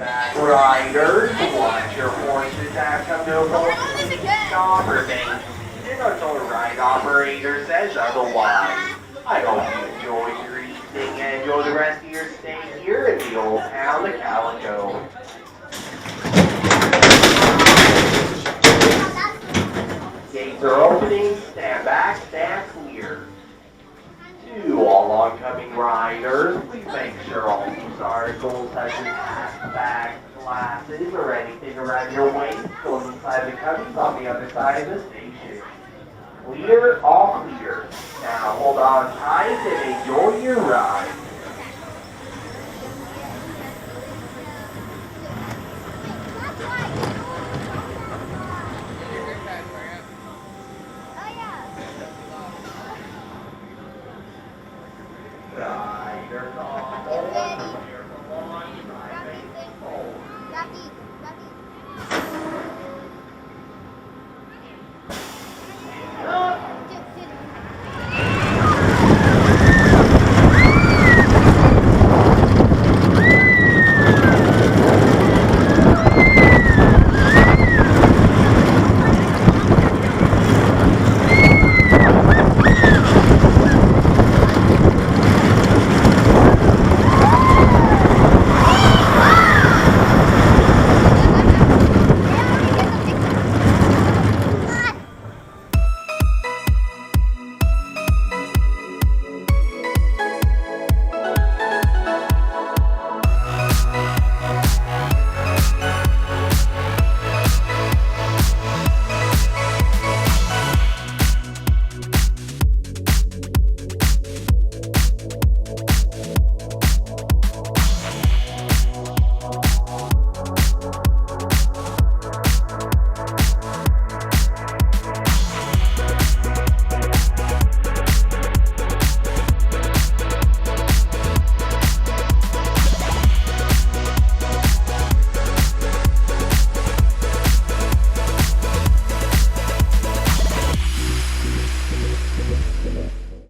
back, riders. Watch your horses have come to a stop or thing. And until the ride operator says otherwise. I hope you enjoy your evening and enjoy the rest of your stay here in the old town of Calico. Gates are opening. Stand back, stand clear. To all oncoming riders, please make sure all these articles such as hats, bags, glasses, or anything around your waist go inside the cubbies on the other side of the station. Clear, all clear. Now hold on tight and enjoy your ride.